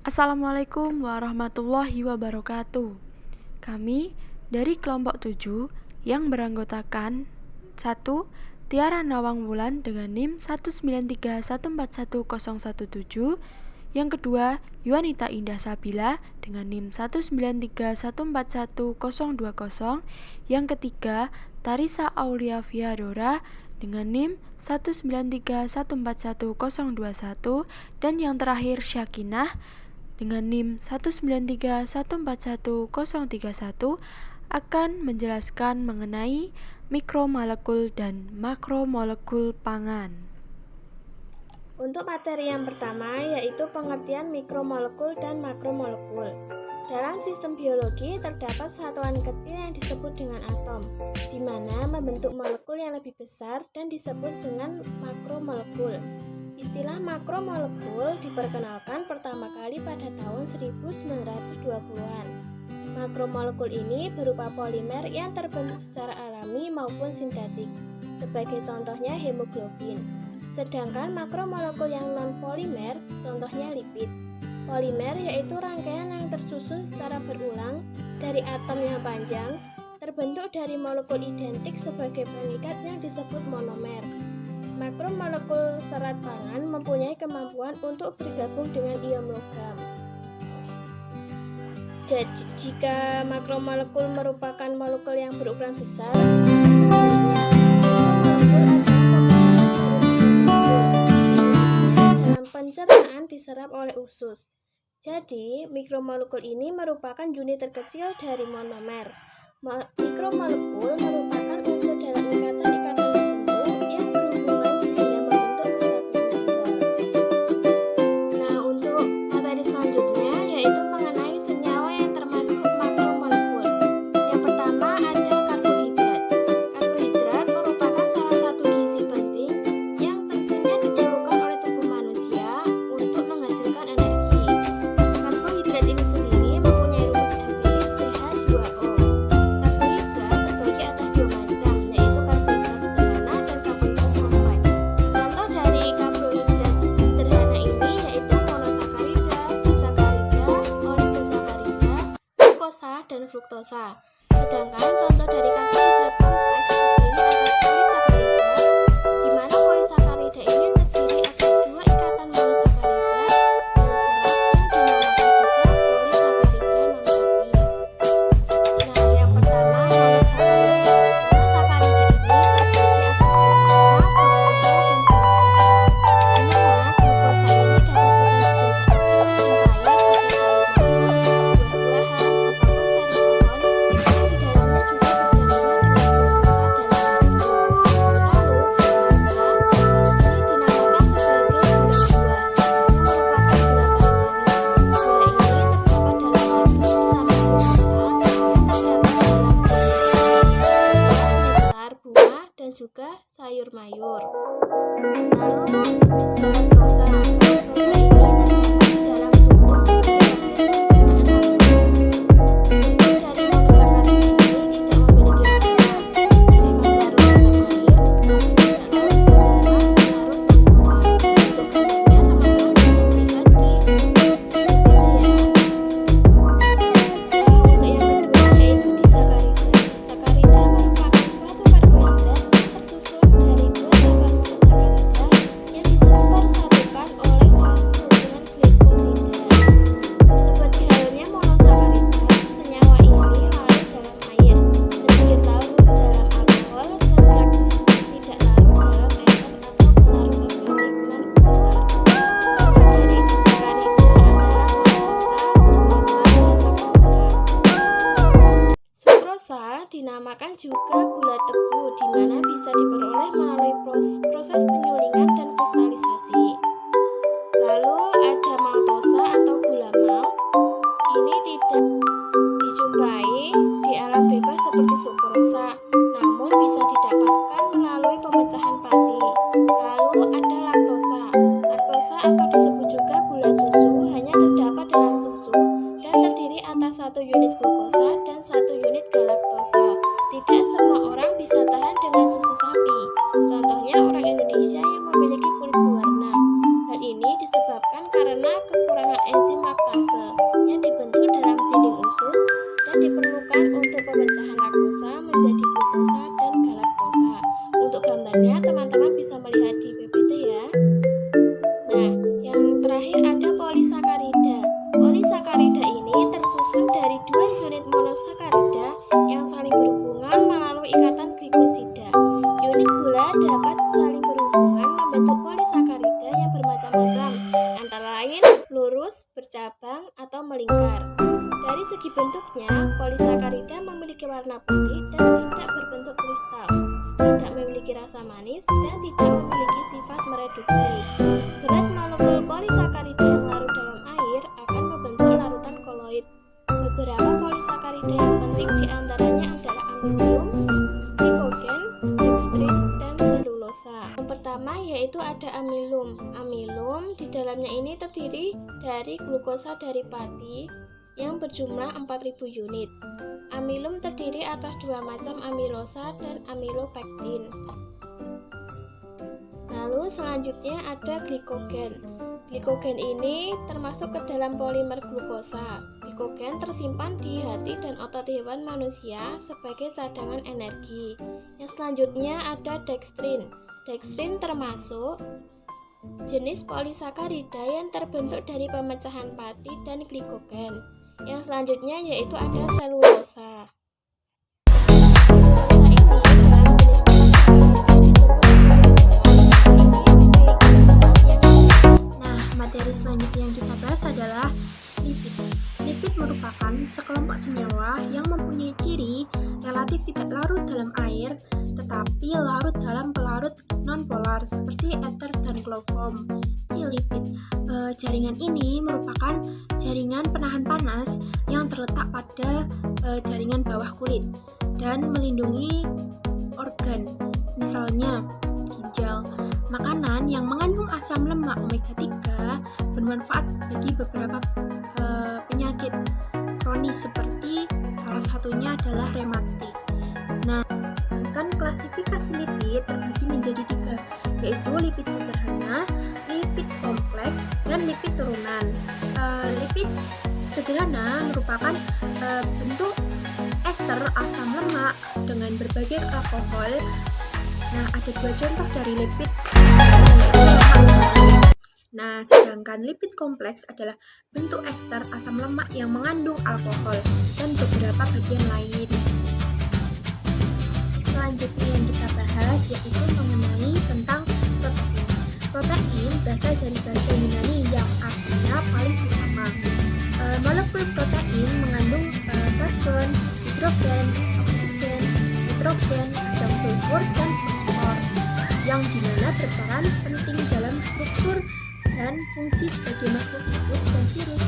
Assalamualaikum warahmatullahi wabarakatuh. Kami dari kelompok 7 yang beranggotakan 1. Tiara Nawang Wulan dengan NIM 193141017. Yang kedua, Yuanita Indah Sabila dengan NIM 193141020. Yang ketiga, Tarisa Aulia Fiadora dengan NIM 193141021. Dan yang terakhir, Syakinah dengan NIM 193141031 akan menjelaskan mengenai mikromolekul dan makromolekul pangan. Untuk materi yang pertama yaitu pengertian mikromolekul dan makromolekul. Dalam sistem biologi terdapat satuan kecil yang disebut dengan atom, di mana membentuk molekul yang lebih besar dan disebut dengan makromolekul. Istilah makromolekul diperkenalkan pertama kali pada tahun 1920-an. Makromolekul ini berupa polimer yang terbentuk secara alami maupun sintetik, sebagai contohnya hemoglobin. Sedangkan makromolekul yang non-polimer, contohnya lipid. Polimer yaitu rangkaian yang tersusun secara berulang dari atom yang panjang, terbentuk dari molekul identik sebagai pengikat yang disebut monomer. Makromolekul serat pangan mempunyai kemampuan untuk bergabung dengan ion logam. Jadi, jika makromolekul merupakan molekul yang berukuran besar, dalam pencernaan diserap oleh usus. Jadi, mikromolekul ini merupakan unit terkecil dari monomer. Mikromolekul merupakan unsur dalam ikatan-ikatan tertentu yang berhubungan sehingga membentuk zat molekul. Nah, untuk materi selanjutnya yaitu mengenai senyawa yang termasuk makromolekul. Yang pertama ada karbohidrat. Karbohidrat merupakan salah satu gizi penting yang tentunya diperlukan oleh tubuh manusia untuk menghasilkan energi. Karbohidrat ini sendiri mempunyai rumus empiris CH2O. Karbohidrat terbagi atas dua macam, yaitu karbohidrat sederhana dan karbohidrat kompleks. Contoh dari karbohidrat sederhana ini yaitu monosakarida, disakarida, oligosakarida, glukosa, dan fruktosa. Sedangkan contoh dari karbohidrat kompleks terdiri atas polisakarida, di mana polisakarida ini terdiri atas dua ikatan monosakarida dan serat yang dinamakan juga polisakarida non-aktif. Nah, yang pertama monosakarida. Monosakarida ini terdiri atas glukosa, fruktosa, dan galaktosa. Di mana glukosa ini dapat kita jumpai di sayur-mayur, buah-buahan, ataupun sari pohon yang di dalamnya juga terdapat dengan glukosa dan laktosa. Lalu fruktosa ini dinamakan sebagai gula buah, yang merupakan gula paling manis. Gula ini terdapat dalam madu bersama glukosa yang terdapat dalam nektar buah dan juga sayur mayur. Lalu laktosa. Laktosa ini terdapat di dalam tubuh sebagai hasil pencernaan lambung. Bentuk dari monosakarida ini tidak memiliki warna, bersifat larut dalam air, namun tidak larut di darah, larut alkohol. Untuk gambarnya teman-teman bisa melihat di ini ya. Nah, untuk yang kedua yaitu disakarida. Disakarida merupakan suatu karbohidrat yang tersusun dari dua cabang monosakarida yang disepersatukan oleh suatu hubungan glikosida. Seperti halnya monosakarida, senyawa ini larut dalam air, sedikit larut dalam alkohol, dan praktis tidak larut dalam ether atau pelarut organik non-polar. Contoh dari disakarida adalah laktosa, sukrosa, dan laktosa. Sukrosa dinamakan juga gula tebu, di mana bisa diperoleh melalui proses penyulingan dan kristalisasi. Lalu ada maltosa atau gula malt. Ini tidak dijumpai di alam bebas seperti sukrosa, namun bisa didapatkan melalui pemecahan pati. Lalu ada laktosa. Laktosa atau disebut juga gula susu hanya terdapat dalam susu dan terdiri atas satu unit glukosa dan satu unit galaktosa. Tidak semua orang bisa tahan dengan susu sapi. Contohnya orang Indonesia yang memiliki kulit berwarna. Hal ini disebabkan karena kekurangan enzim laktase lurus, bercabang, atau melingkar. Dari segi bentuknya, polisakarida memiliki warna putih dan tidak berbentuk kristal, tidak memiliki rasa manis, dan tidak memiliki sifat mereduksi. Berat molekul polisakarida yang larut dalam air akan membentuk larutan koloid. Beberapa polisakarida yang penting diantaranya adalah amonium, glikogen, dextrin, dan selulosa. Yang pertama yaitu ada amilum. Amilum di dalamnya ini terdiri dari glukosa dari pati yang berjumlah 4000 unit. Amilum terdiri atas dua macam amilosa dan amilopektin. Lalu selanjutnya ada glikogen. Glikogen ini termasuk ke dalam polimer glukosa. Glikogen tersimpan di hati dan otot hewan manusia sebagai cadangan energi. Yang selanjutnya ada dextrin. Dextrin termasuk jenis polisakarida yang terbentuk dari pemecahan pati dan glikogen. Yang selanjutnya yaitu ada selulosa. Nah, materi selanjutnya yang kita bahas adalah lipid. Lipid merupakan sekelompok senyawa yang mempunyai ciri relatif tidak larut dalam air, tetapi larut dalam pelarut nonpolar seperti ether dan kloroform. Lipid. Jaringan ini merupakan jaringan penahan panas yang terletak pada jaringan bawah kulit dan melindungi organ, misalnya ginjal. Makanan yang mengandung asam lemak omega 3 bermanfaat bagi beberapa penyakit kronis seperti salah satunya adalah rematik. Nah, klasifikasi lipid terbagi menjadi 3, yaitu lipid sederhana, lipid kompleks, dan lipid turunan. Lipid sederhana merupakan bentuk ester asam lemak dengan berbagai alkohol. Nah, ada 2 contoh dari lipid. Nah, sedangkan lipid kompleks adalah bentuk ester asam lemak yang mengandung alkohol dan beberapa bagian lain. Selanjutnya yang kita bahas yaitu mengenai tentang protein. Protein berasal dari bahasa Yunani yang artinya paling utama. Molekul protein mengandung karbon, hidrogen, oksigen, nitrogen, atom sulfur, dan fosfor yang dimana berperan penting dalam struktur dan fungsi sebagai makhluk hidup dan virus.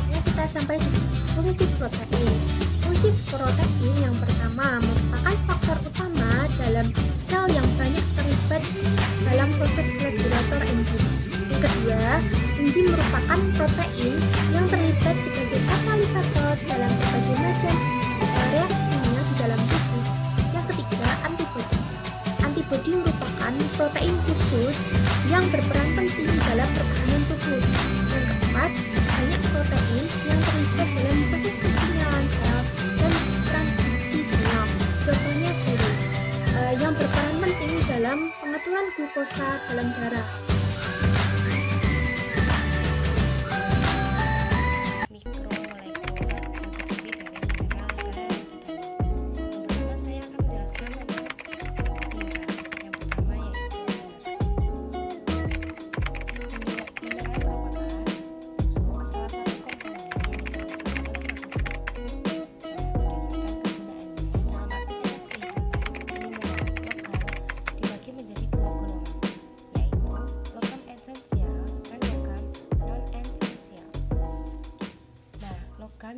Kita sampai di fungsi protein. Fungsi protein yang pertama merupakan faktor utama dalam sel yang banyak terlibat dalam proses regulator enzim. Yang kedua, enzim merupakan protein yang terlibat sebagai katalisator dalam berbagai macam reaksi kimia di dalam tubuh. Yang ketiga, antibodi. Antibodi merupakan protein khusus yang berperan penting dalam pertahanan tubuh. Yang keempat, banyak protein yang terlibat dalam proses kekimyaan sel dan transkripsi sinyal. Contohnya surin yang berperan penting dalam pengaturan glukosa dalam darah.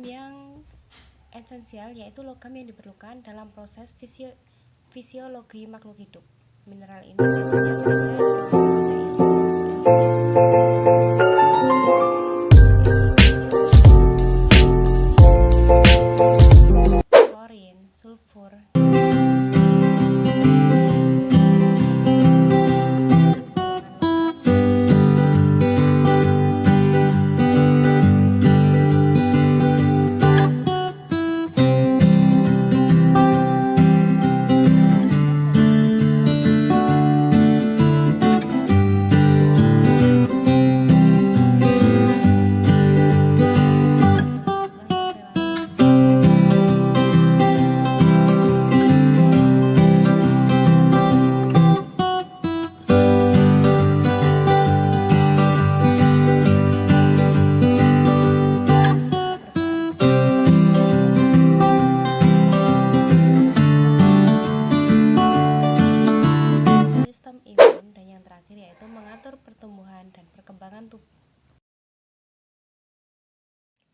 Yang esensial yaitu logam yang diperlukan dalam proses fisiologi makhluk hidup. Mineral ini biasanya klorin, sulfur.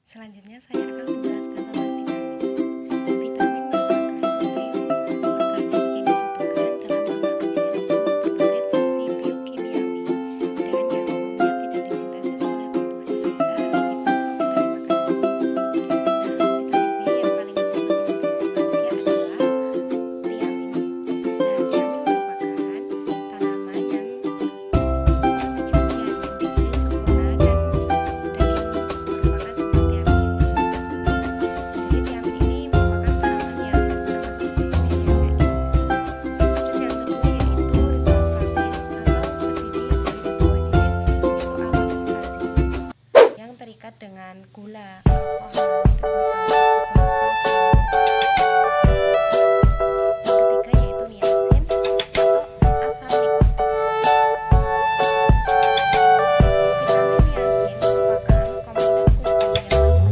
Selanjutnya saya akan menjelaskan tentang vitamin. Vitamin merupakan nukleotida organik yang dibutuhkan dalam jumlah kecil untuk berbagai fungsi biokimiawi dan yang umumnya tidak disintesis oleh tubuh sehingga harus dipasok dari makanan. Nah, vitamin B yang paling penting bagi nutrisi manusia adalah tiamin. Nah, tiamin merupakan tanaman yang biji-bijian yang digiling sempurna dan daging merupakan sumber tiamin. Jadi tiamin ini merupakan tanaman yang termasuk biji-bijian kayak gitu. Terus yang kedua yaitu riboflavin atau terdiri dari sebuah jenis isoaminosasid yang terikat dengan gula, alkohol, yang ketiga yaitu niacin atau asam nikotin. Vitamin niacin merupakan komponen kunci yang paling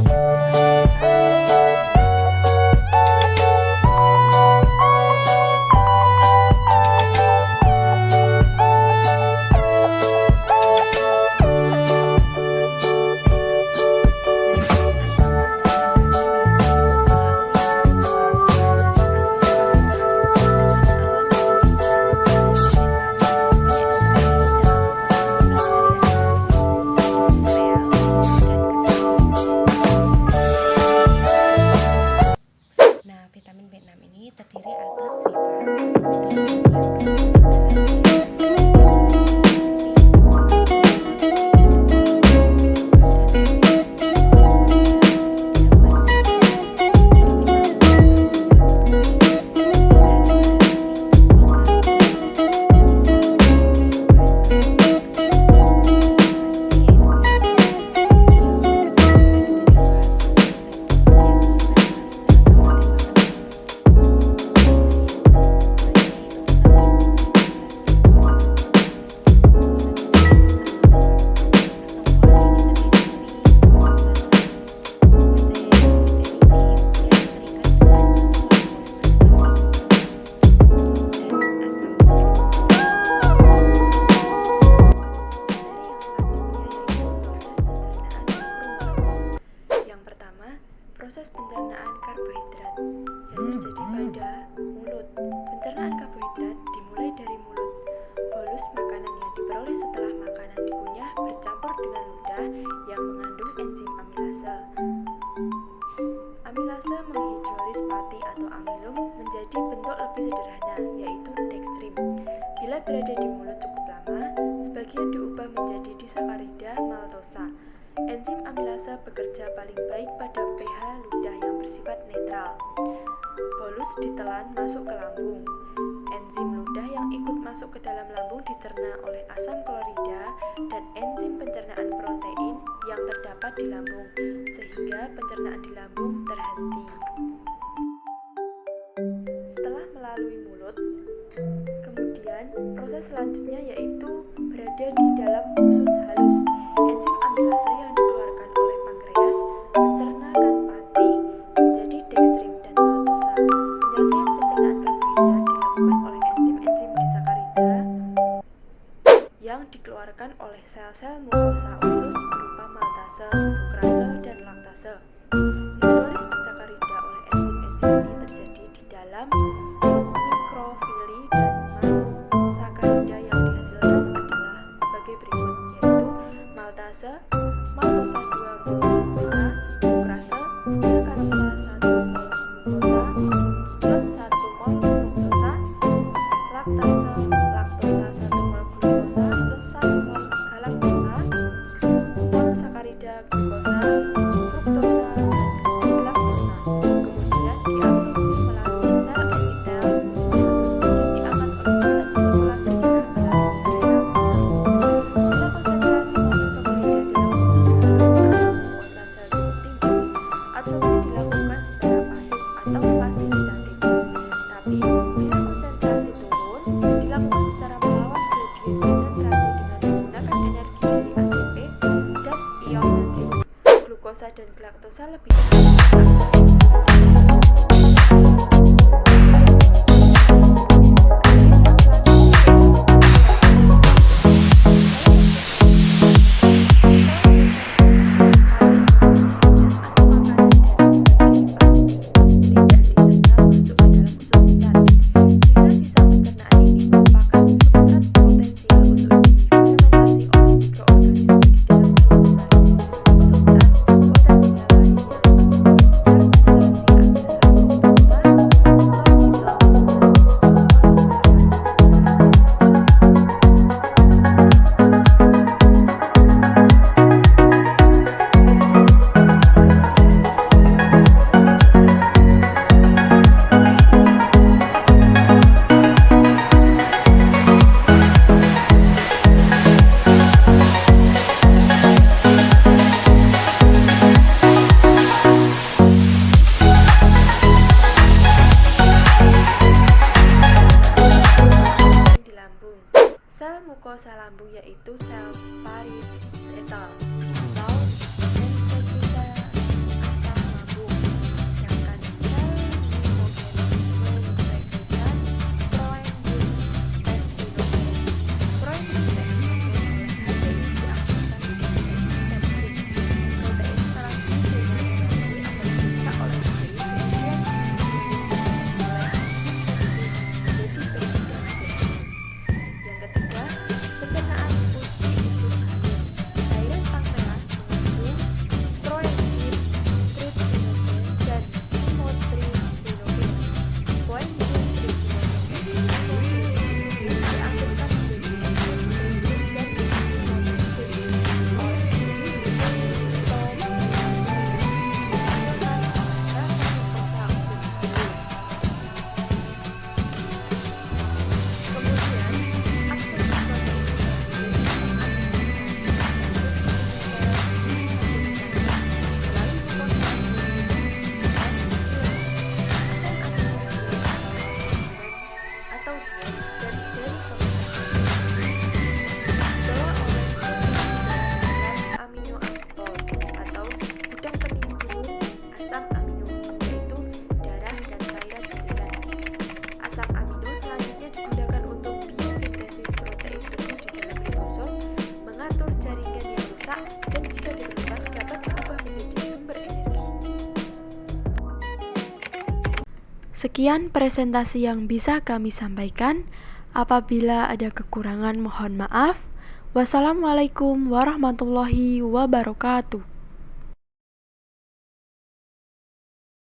Nah, vitamin B6 ini terdiri atas trifat. Yang pertama, proses pencernaan karbohidrat yang terjadi pada mulut. Pencernaan karbohidrat dimulai dari mulut. Bolus makanan yang diperoleh setelah makanan dikunyah bercampur dengan ludah yang mengandung enzim amilase. Amilase menghidrolis pati atau amilum menjadi bentuk lebih sederhana, yaitu dextrin. Bila berada di mulut cukup lama, sebagian diubah menjadi disakarida maltosa. Enzim amilase bekerja paling baik pada pH ludah yang bersifat netral. Bolus ditelan masuk ke lambung. Enzim ludah yang ikut masuk ke dalam lambung dicerna oleh asam klorida dan enzim pencernaan protein yang terdapat di lambung, sehingga pencernaan di lambung terhenti. Setelah melalui mulut, kemudian proses selanjutnya yaitu berada di dalam usus halus. Enzim amilase yang dikeluarkan oleh pankreas mencernakan pati menjadi dextrin dan maltosa. Penyelesaian pencernaan karbohidrat dilakukan oleh enzim-enzim disakarida yang dikeluarkan oleh sel-sel mukosa usus berupa maltase, sukrase, dan laktase. Hidrolis disakarida oleh enzim-enzim ini terjadi di dalam mikrofili dan sakarida yang dihasilkan adalah sebagai berikut, yaitu maltase, maltosa 2 mol glukosa, sukrase, sakarosa 1 mol glukosa, plus 1 mol fruktosa, laktase, laktosa 1 mol glukosa, plus 1 mol galaktosa, mol sakarida glukosa, fruktosa, dan laktosa. Kemudian diabsorpsi melalui sel epitel usus dan diangkat oleh sisa kekebalan berdarah melalui air. Bila konsentrasi monosakarida dalam usus halus atau glukosa sel cukup tinggi, absorpsi dilakukan secara pasif atau fasilitatif. Tapi bila konsentrasi turun, dilakukan secara melawan gradien konsentrasi dengan menggunakan energi dari ATP dan ion natrium. Glukosa dan galaktosa lebih Sekian presentasi yang bisa kami sampaikan. Apabila ada kekurangan mohon maaf. Wassalamualaikum warahmatullahi wabarakatuh.